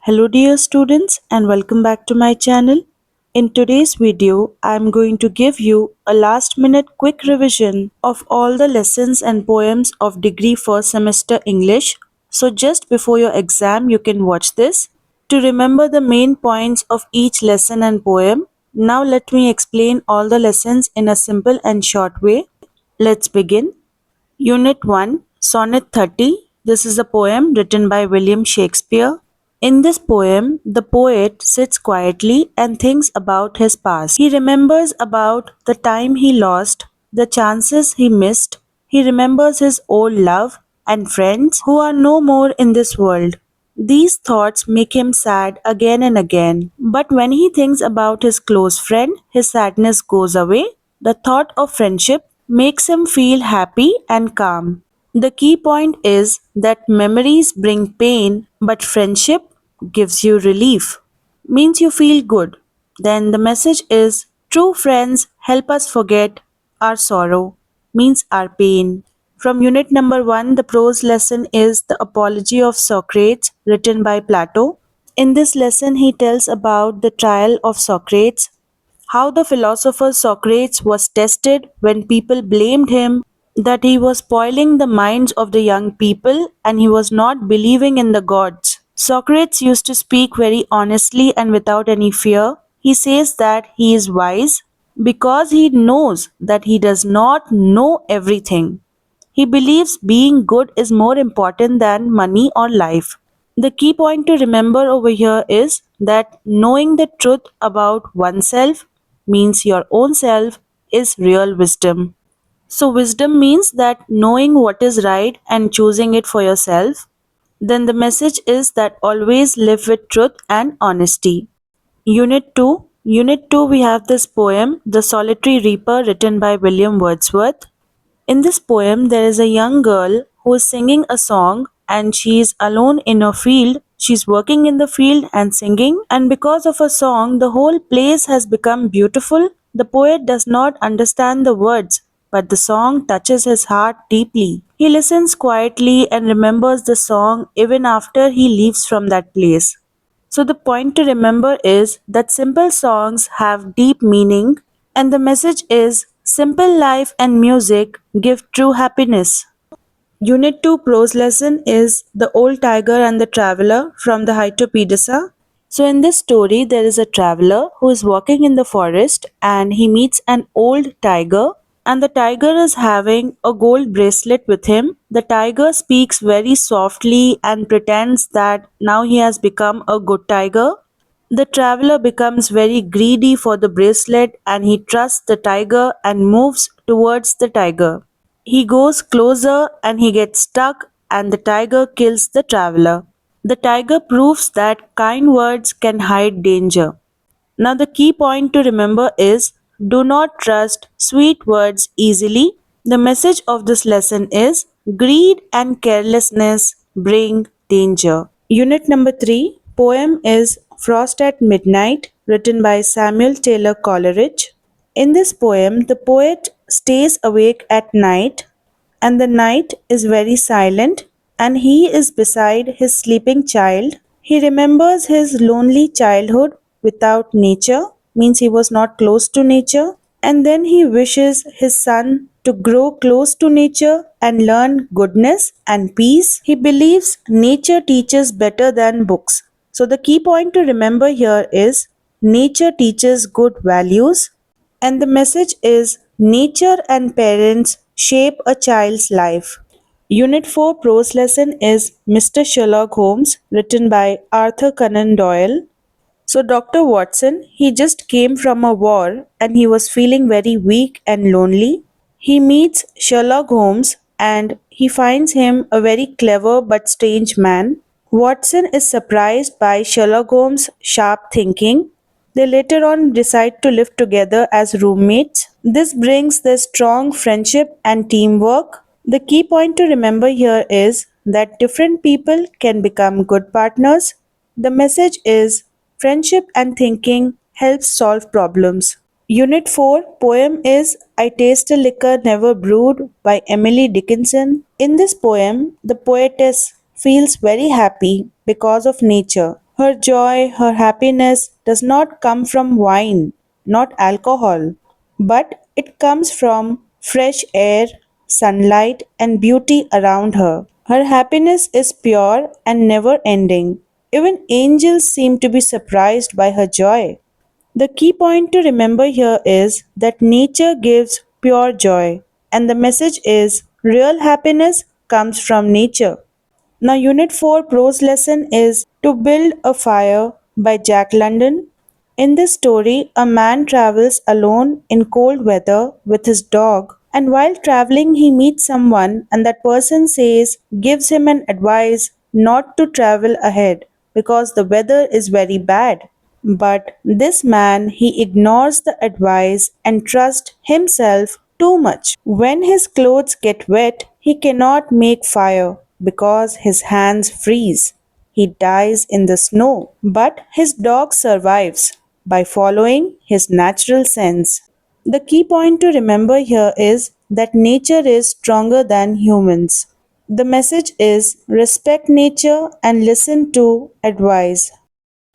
Hello dear students and welcome back to my channel. In today's video, I am going to give you a last minute quick revision of all the lessons and poems of degree first semester English. So just before your exam, you can watch this. To remember the main points of each lesson and poem, now let me explain all the lessons in a simple and short way. Let's begin. Unit 1, Sonnet 30. This is a poem written by William Shakespeare. In this poem, the poet sits quietly and thinks about his past. He remembers about the time he lost, the chances he missed. He remembers his old love and friends who are no more in this world. These thoughts make him sad again and again. But when he thinks about his close friend, his sadness goes away. The thought of friendship makes him feel happy and calm. The key point is that memories bring pain, but friendship gives you relief. Means you feel good. Then the message is true friends help us forget our sorrow, means our pain. From unit number 1, the prose lesson is The Apology of Socrates, written by Plato. In this lesson, he tells about the trial of Socrates, how the philosopher Socrates was tested when people blamed him that he was spoiling the minds of the young people and he was not believing in the gods. Socrates used to speak very honestly and without any fear. He says that he is wise because he knows that he does not know everything. He believes being good is more important than money or life. The key point to remember over here is that knowing the truth about oneself means your own self is real wisdom. So, wisdom means that knowing what is right and choosing it for yourself. Then the message is that always live with truth and honesty. Unit 2. Unit 2, we have this poem, The Solitary Reaper, written by William Wordsworth. In this poem, there is a young girl who is singing a song and she is alone in a field. She's working in the field and singing, and because of a song, the whole place has become beautiful. The poet does not understand the words, but the song touches his heart deeply. He listens quietly and remembers the song even after he leaves from that place. So, the point to remember is that simple songs have deep meaning, and the message is simple life and music give true happiness. Unit 2 prose lesson is The Old Tiger and the Traveler from the Hytopedisa. So, in this story, there is a traveler who is walking in the forest and he meets an old tiger, and the tiger is having a gold bracelet with him. The tiger speaks very softly and pretends that now he has become a good tiger. The traveler becomes very greedy for the bracelet and he trusts the tiger and moves towards the tiger. He goes closer and he gets stuck, and the tiger kills the traveler. The tiger proves that kind words can hide danger. Now, the key point to remember is do not trust sweet words easily. The message of this lesson is greed and carelessness bring danger. Unit number 3 poem is Frost at Midnight, written by Samuel Taylor Coleridge. In this poem, the poet stays awake at night and the night is very silent and he is beside his sleeping child. He remembers his lonely childhood without nature, means he was not close to nature, and then he wishes his son to grow close to nature and learn goodness and peace. He believes nature teaches better than books. So the key point to remember here is nature teaches good values, and the message is nature and parents shape a child's life. Unit 4 prose lesson is Mr. Sherlock Holmes, written by Arthur Conan Doyle. So, Dr. Watson, he just came from a war and he was feeling very weak and lonely. He meets Sherlock Holmes and he finds him a very clever but strange man. Watson is surprised by Sherlock Holmes' sharp thinking. They later on decide to live together as roommates. This brings the strong friendship and teamwork. The key point to remember here is that different people can become good partners. The message is friendship and thinking helps solve problems. Unit 4 poem is I Taste a Liquor Never Brewed by Emily Dickinson. In this poem, the poetess feels very happy because of nature. Her joy, her happiness does not come from wine, not alcohol, but it comes from fresh air, sunlight, and beauty around her. Her happiness is pure and never ending. Even angels seem to be surprised by her joy. The key point to remember here is that nature gives pure joy, and the message is real happiness comes from nature. Now, Unit 4 prose lesson is To Build a Fire by Jack London. In this story, a man travels alone in cold weather with his dog, and while traveling, he meets someone, and that person gives him an advice not to travel ahead because the weather is very bad. But this man, he ignores the advice and trusts himself too much. When his clothes get wet, he cannot make fire because his hands freeze. He dies in the snow. But his dog survives by following his natural sense. The key point to remember here is that nature is stronger than humans. The message is respect nature and listen to advice.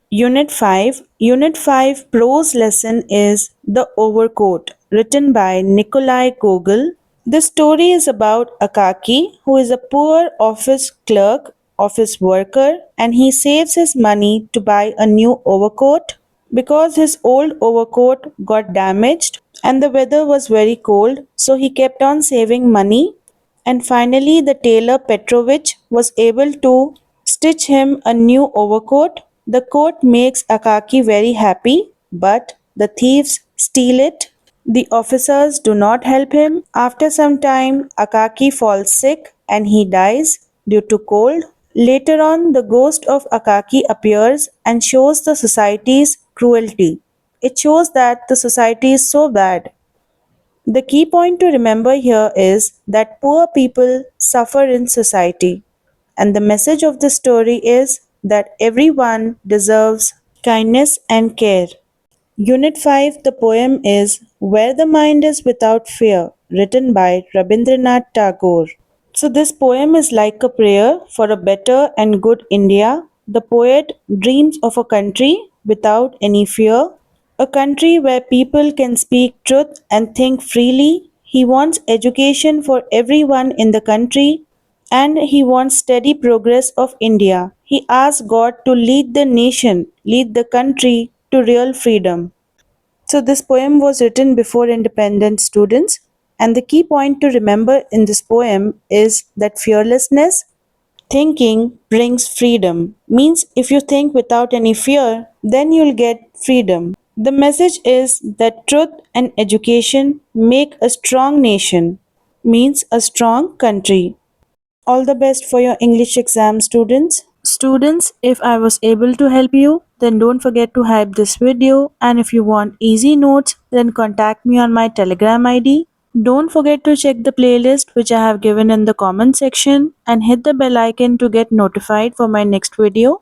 Unit 5 prose lesson is The Overcoat, written by Nikolai Gogol. This story is about Akaki, who is a poor office worker, and he saves his money to buy a new overcoat because his old overcoat got damaged and the weather was very cold, so he kept on saving money. And finally, the tailor Petrovich was able to stitch him a new overcoat. The coat makes Akaki very happy, but the thieves steal it. The officers do not help him. After some time, Akaki falls sick and he dies due to cold. Later on, the ghost of Akaki appears and shows the society's cruelty. It shows that the society is so bad. The key point to remember here is that poor people suffer in society, and the message of the story is that everyone deserves kindness and care. Unit 5, the poem is Where the Mind is Without Fear, written by Rabindranath Tagore. So, this poem is like a prayer for a better and good India. The poet dreams of a country without any fear, a country where people can speak truth and think freely. He wants education for everyone in the country and he wants steady progress of India. He asks God to lead the nation, lead the country to real freedom. So, this poem was written before independent students, and the key point to remember in this poem is that fearlessness thinking brings freedom. Means if you think without any fear, then you'll get freedom. The message is that truth and education make a strong nation, means a strong country. All the best for your English exam, students. Students, if I was able to help you, then don't forget to hype this video, and if you want easy notes, then contact me on my Telegram ID. Don't forget to check the playlist which I have given in the comment section and hit the bell icon to get notified for my next video.